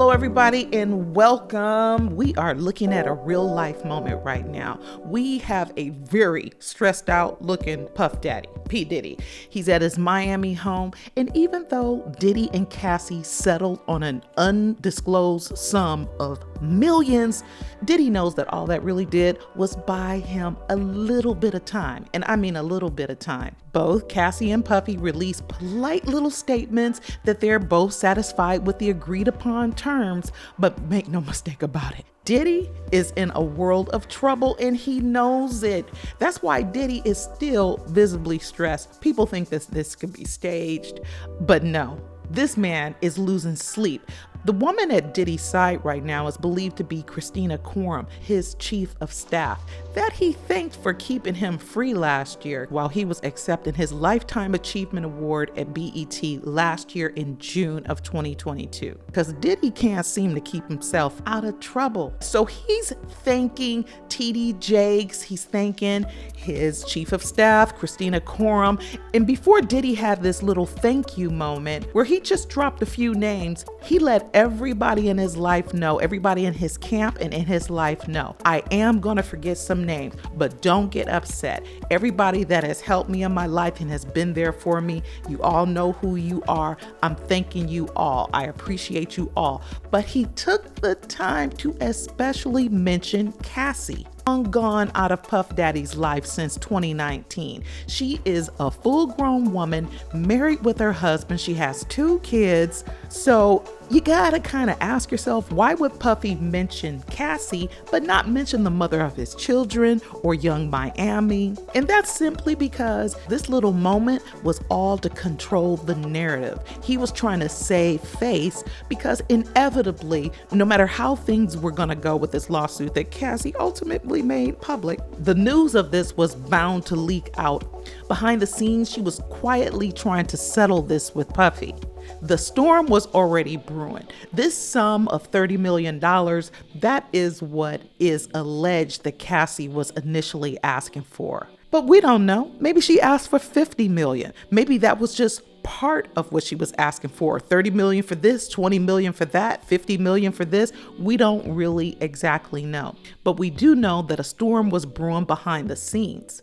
Hello, everybody, and welcome. We are looking at a real life moment right now. We have a very stressed out looking Puff Daddy, P. Diddy. He's at his Miami home, and even though Diddy and Cassie settled on an undisclosed sum of millions, Diddy knows that all that really did was buy him a little bit of time. And I mean a little bit of time. Both Cassie and Puffy released polite little statements that they're both satisfied with the agreed upon terms, but make no mistake about it, Diddy is in a world of trouble and he knows it. That's why Diddy is still visibly stressed. People think this could be staged, but no, this man is losing sleep. The woman at Diddy's side right now is believed to be Cassie Cassandra, his chief of staff, that he thanked for keeping him free last year while he was accepting his Lifetime Achievement Award at BET last year in June of 2022. Because Diddy can't seem to keep himself out of trouble. So he's thanking TD Jakes, he's thanking his chief of staff, Cassie Cassandra. And before Diddy had this little thank you moment where he just dropped a few names, he let everybody in his life know, everybody in his camp and in his life know, I am going to forget some names, but don't get upset. Everybody that has helped me in my life and has been there for me, you all know who you are. I'm thanking you all. I appreciate you all. But he took the time to especially mention Cassie. Gone out of Puff Daddy's life since 2019. She is a full-grown woman, married with her husband. She has 2 kids. So you gotta kind of ask yourself, why would Puffy mention Cassie, but not mention the mother of his children or young Miami? And that's simply because this little moment was all to control the narrative. He was trying to save face because inevitably, no matter how things were gonna go with this lawsuit that Cassie ultimately made public, the news of this was bound to leak out. Behind the scenes, she was quietly trying to settle this with Puffy. The storm was already brewing. This sum of $30 million, that is what is alleged that Cassie was initially asking for. But we don't know. Maybe she asked for $50 million. Maybe that was just part of what she was asking for. $30 million for this, $20 million for that, $50 million for this. We don't really exactly know. But we do know that a storm was brewing behind the scenes.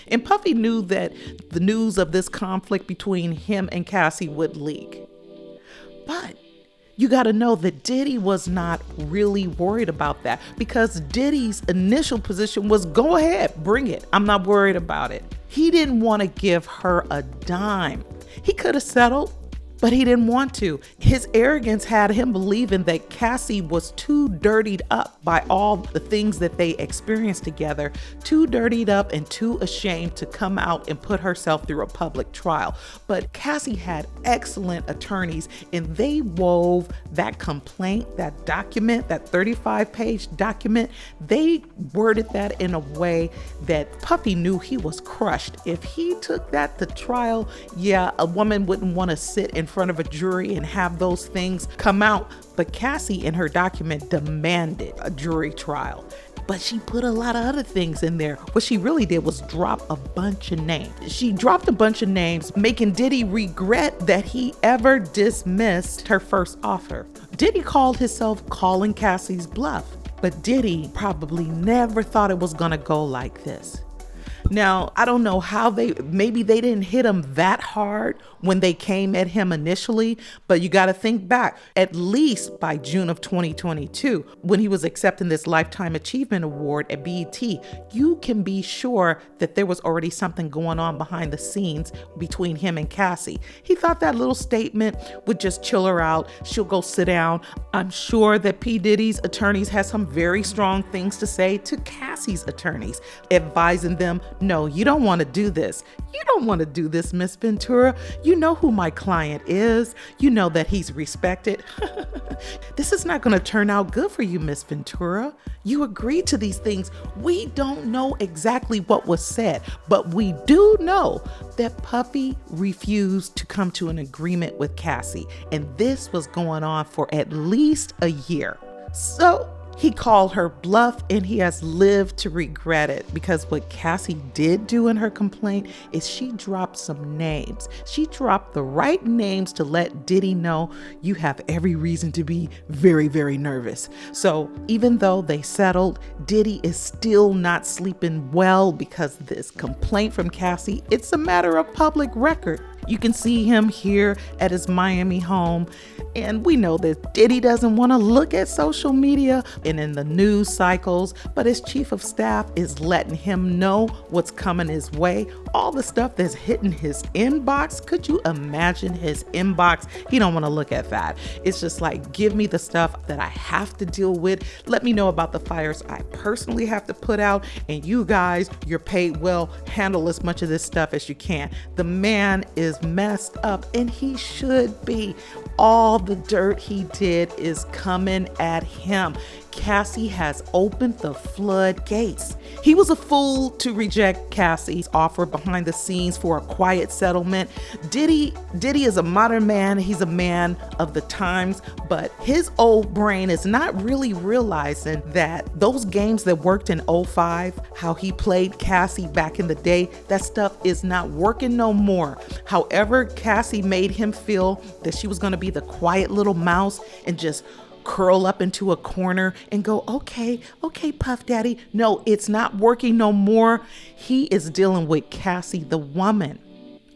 And Puffy knew that the news of this conflict between him and Cassie would leak. But you got to know that Diddy was not really worried about that, because Diddy's initial position was, go ahead, bring it. I'm not worried about it. He didn't want to give her a dime. He could have settled, but he didn't want to. His arrogance had him believing that Cassie was too dirtied up by all the things that they experienced together, too dirtied up and too ashamed to come out and put herself through a public trial. But Cassie had excellent attorneys, and they wove that complaint, that document, that 35-page document, they worded that in a way that Puffy knew he was crushed. If he took that to trial, yeah, a woman wouldn't want to sit in front of a jury and have those things come out. But Cassie in her document demanded a jury trial. But she put a lot of other things in there. What she really did was drop a bunch of names. She dropped a bunch of names, making Diddy regret that he ever dismissed her first offer. Diddy called himself calling Cassie's bluff, but Diddy probably never thought it was gonna go like this. Now, I don't know how maybe they didn't hit him that hard when they came at him initially, but you got to think back, at least by June of 2022, when he was accepting this Lifetime Achievement Award at BET, you can be sure that there was already something going on behind the scenes between him and Cassie. He thought that little statement would just chill her out. She'll go sit down. I'm sure that P. Diddy's attorneys had some very strong things to say to Cassie's attorneys, advising them, no, you don't want to do this. You don't want to do this, Miss Ventura. You know who my client is. You know that he's respected. This is not going to turn out good for you, Miss Ventura. You agreed to these things. We don't know exactly what was said, but we do know that Puffy refused to come to an agreement with Cassie, and this was going on for at least a year. So He called her bluff and he has lived to regret it, because what Cassie did do in her complaint is she dropped some names. She dropped the right names to let Diddy know you have every reason to be very, very nervous. So even though they settled, Diddy is still not sleeping well because this complaint from Cassie, it's a matter of public record. You can see him here at his Miami home. And we know that Diddy doesn't want to look at social media and in the news cycles, but his chief of staff is letting him know what's coming his way. All the stuff that's hitting his inbox. Could you imagine his inbox? He don't want to look at that. It's just like, give me the stuff that I have to deal with. Let me know about the fires I personally have to put out. And you guys, you're paid well. Handle as much of this stuff as you can. The man is messed up, and he should be. All the dirt he did is coming at him. Cassie has opened the floodgates. He was a fool to reject Cassie's offer behind the scenes for a quiet settlement. Diddy is a modern man. He's a man of the times, but his old brain is not really realizing that those games that worked in 2005, how he played Cassie back in the day, that stuff is not working no more. However, Cassie made him feel that she was going to be the quiet little mouse and just curl up into a corner and go, okay, Puff Daddy. No, it's not working no more. He is dealing with Cassie, the woman.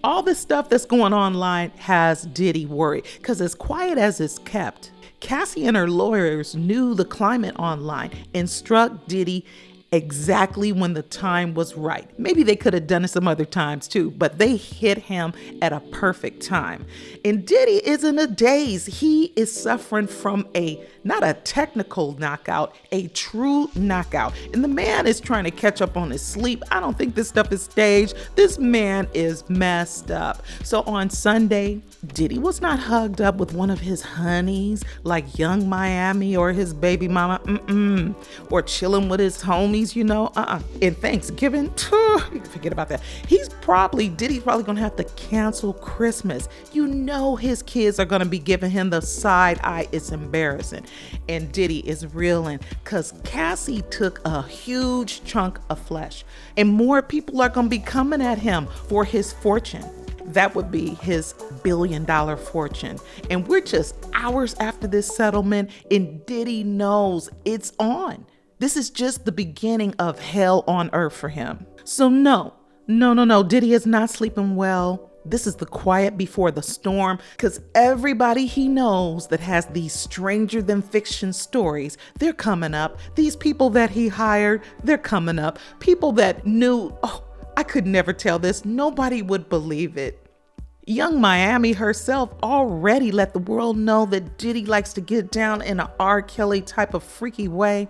All this stuff that's going online has Diddy worried, because as quiet as it's kept, Cassie and her lawyers knew the climate online and struck Diddy exactly when the time was right. Maybe they could have done it some other times too, but they hit him at a perfect time. And Diddy is in a daze. He is suffering from not a technical knockout, a true knockout. And the man is trying to catch up on his sleep. I don't think this stuff is staged. This man is messed up. So on Sunday, Diddy was not hugged up with one of his honeys like Young Miami or his baby mama, or chilling with his homies, And Thanksgiving, you can forget about that. Diddy's probably gonna have to cancel Christmas. His kids are gonna be giving him the side eye. It's embarrassing. And Diddy is reeling because Cassie took a huge chunk of flesh, and more people are gonna be coming at him for his fortune. That would be his $1 billion fortune. And we're just hours after this settlement, and Diddy knows it's on. This is just the beginning of hell on earth for him. So no, Diddy is not sleeping well. This is the quiet before the storm, because everybody he knows that has these stranger than fiction stories, they're coming up. These people that he hired, they're coming up. People that knew, I could never tell this. Nobody would believe it. Young Miami herself already let the world know that Diddy likes to get down in an R. Kelly type of freaky way.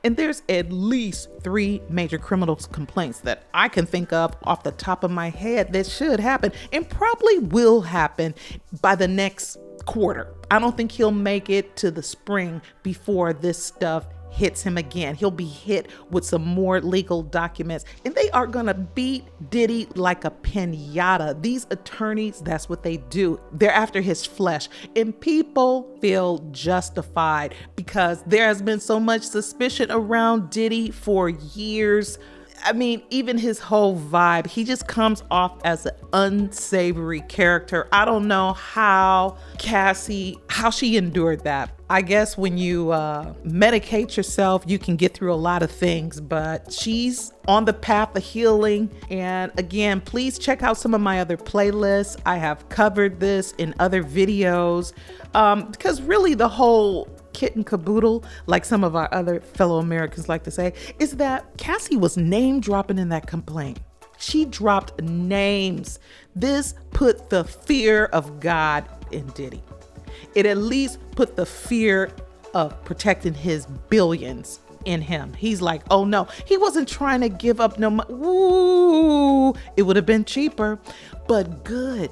And there's at least 3 major criminal complaints that I can think of off the top of my head that should happen and probably will happen by the next quarter. I don't think he'll make it to the spring before this stuff hits him again. He'll be hit with some more legal documents, and they are gonna beat Diddy like a piñata. These attorneys, that's what they do. They're after his flesh, and people feel justified because there has been so much suspicion around Diddy for years. I mean, even his whole vibe, he just comes off as an unsavory character. I don't know how she endured that. I guess when you medicate yourself, you can get through a lot of things, but she's on the path of healing. And again, please check out some of my other playlists. I have covered this in other videos because really the whole kit and caboodle, like some of our other fellow Americans like to say, is that Cassie was name dropping in that complaint. She dropped names. This put the fear of God in Diddy. It at least put the fear of protecting his billions in him. He's like, oh no, he wasn't trying to give up no money. Ooh, it would have been cheaper. But good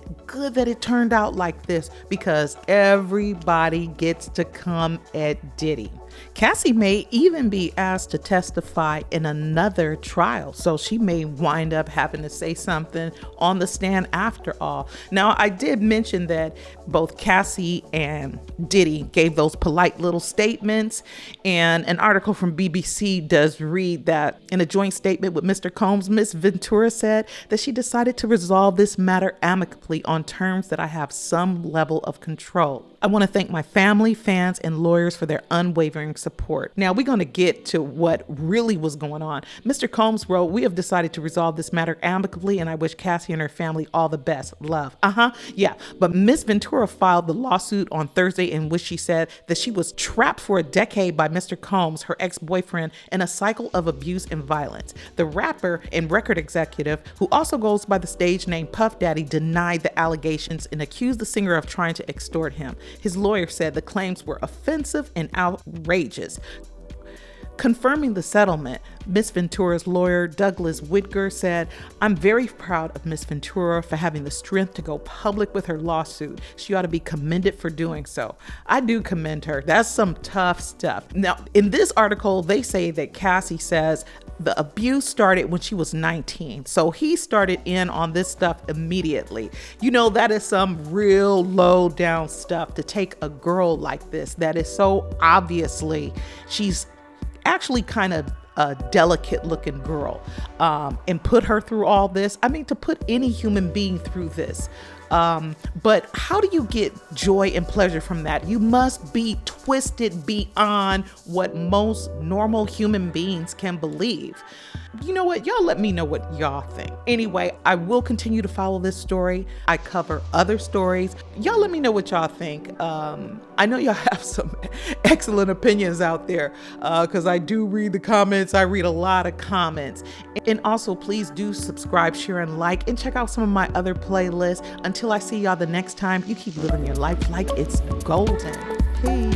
that it turned out like this, because everybody gets to come at Diddy. Cassie may even be asked to testify in another trial, so she may wind up having to say something on the stand after all. Now, I did mention that both Cassie and Diddy gave those polite little statements, and an article from BBC does read that in a joint statement with Mr. Combs, Miss Ventura said that she decided to resolve this matter amicably on terms that I have some level of control. I want to thank my family, fans, and lawyers for their unwavering support. Now, we're going to get to what really was going on. Mr. Combs wrote, "We have decided to resolve this matter amicably, and I wish Cassie and her family all the best. Love." Yeah. But Miss Ventura filed the lawsuit on Thursday, in which she said that she was trapped for a decade by Mr. Combs, her ex-boyfriend, in a cycle of abuse and violence. The rapper and record executive, who also goes by the stage name Puff Daddy, denied the allegations and accused the singer of trying to extort him. His lawyer said the claims were offensive and outrageous. Confirming the settlement, Miss Ventura's lawyer, Douglas Whitger, said, "I'm very proud of Miss Ventura for having the strength to go public with her lawsuit. She ought to be commended for doing so." I do commend her. That's some tough stuff. Now, in this article, they say that Cassie says the abuse started when she was 19. So he started in on this stuff immediately. You know, that is some real low down stuff to take a girl like this that is so obviously, she's actually kind of a delicate looking girl, and put her through all this. I mean, to put any human being through this. But how do you get joy and pleasure from that? You must be twisted beyond what most normal human beings can believe. You know what? Y'all let me know what y'all think. Anyway, I will continue to follow this story. I cover other stories. Y'all let me know what y'all think. I know y'all have some excellent opinions out there, because I do read the comments. I read a lot of comments. And also, please do subscribe, share, and like, and check out some of my other playlists. Until I see y'all the next time, you keep living your life like it's golden. Peace.